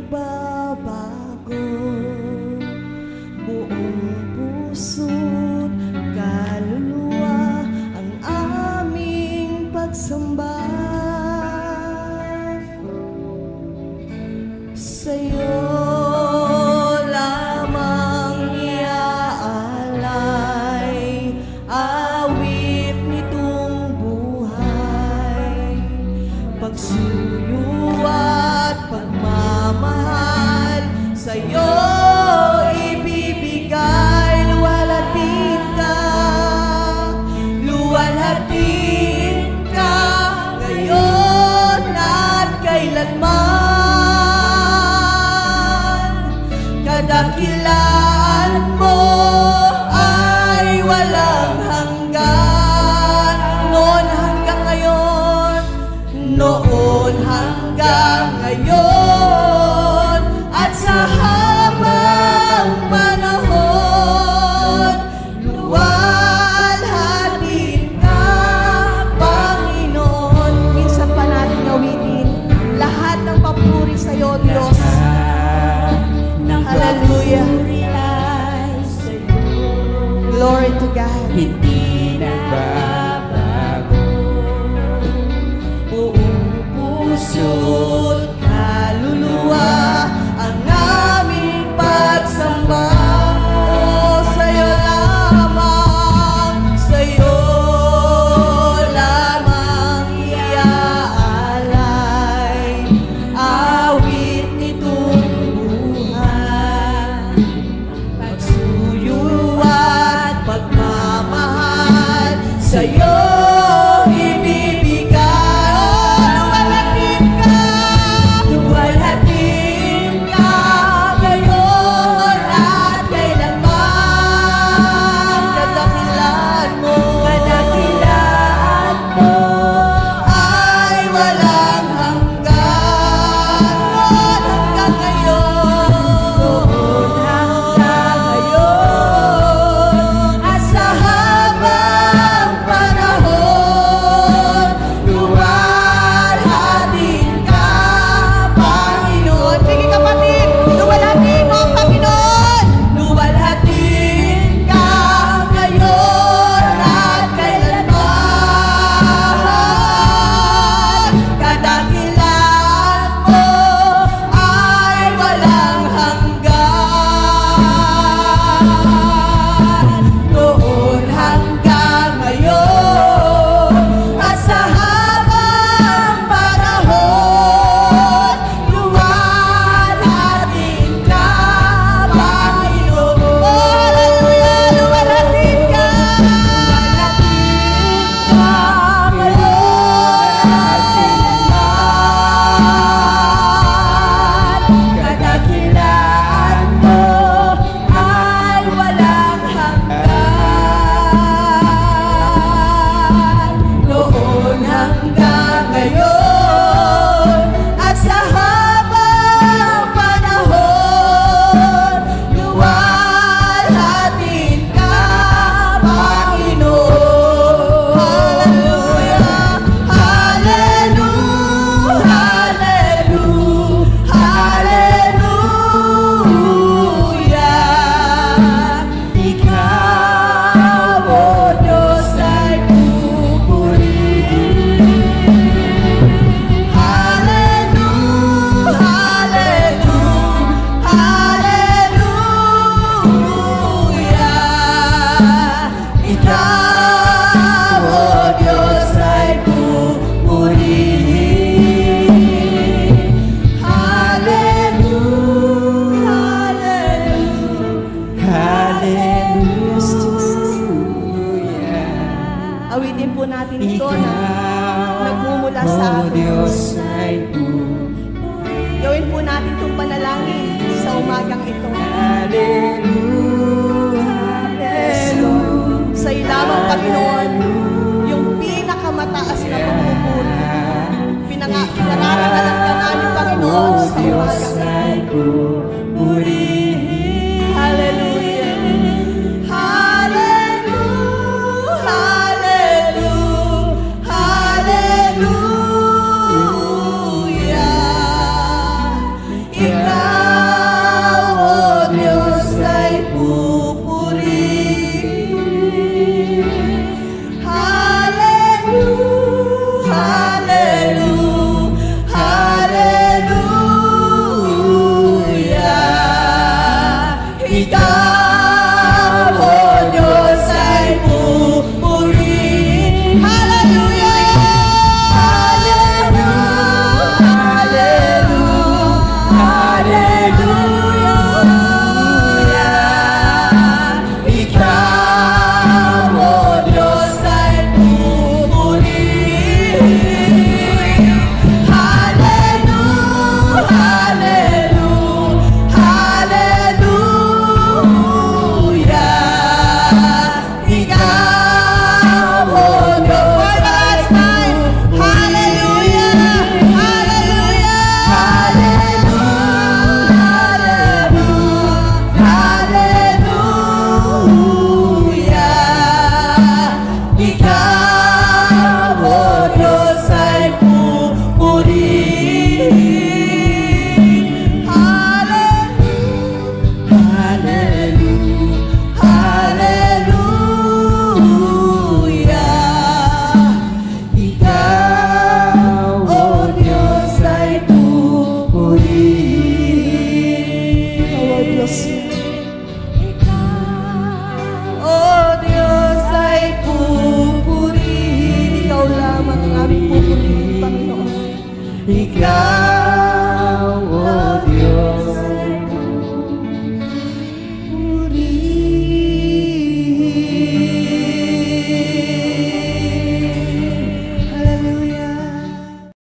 nagbabago, buong puso't kaluluwa ang aming pagsamba. Sa'yo lamang iaalay awit nitong buhay, pagsuyo at pagmamahal sa'yo ibibigay. Luwalhatin ka, luwalhatin ka ngayon at kailanman. Kadakilaan mo ay walang hanggan, noon hanggang ngayon, noon hanggang ngayon, at sa habang panahon. Luwalhatin ka, Panginoon. Minsan pa natin awitin lahat ng papuri sa'yo, Diyos. Hallelujah. Glory to God. Hindi nagbabago, buong puso't kaluluwa ang aming pagsamba. O sa'yo lamang, sa'yo lamang iaalay awit nitong buhay, pagsuyo at pagmamahal sa'yo ibibigay. Luwalhatin ka, luwalhatin ka ngayon at kailanman. Kadakilaan mo ay walang hanggan, noon hanggang ngayon, at sa habang panahon. Luwalhatin ka, Panginoon. Sige kapatid, luwalhatin mo, Panginoon. Luwalhatin ka ngayon at kailanman. Kadakilaan mo ay walang hanggan, noon hanggang ngayon, at sa habang panahon. Luwalhatin ka, Panginoon. Hallelujah! Luwalhatin ka, kadakilaan mo ay walang hanggan, noon hanggang ngayon, at sa habang panahon. Luwalhatin ka, Panginoon. Hallelujah! Hallelujah! Hallelujah! Ikaw, O Diyos, ay pupurihin. Hallelujah! Hallelujah! Hallelujah! Ikaw, O Diyos, ay pupurihin. Hallelujah! hallelujah. Awitin po natin ito na nagmumula Ikaw, sa O atin. Diyos, ay Gawin po natin itong panalangin sa umagang ito. hallelujah, hallelujah. Sa ilamang, Panginoon, yung pinakamataas na pagpupuri. Pinararalan ka namin, Panginoon, O sa Diyos, umagang ito. ay pupurihin. Hallelujah! Hallelujah! Hallelujah! Hallelujah! Ikaw Diyos. Oh Diyos ay pupurihin. Ikaw lamang ang aming pupurihin, Panginoon. Ikaw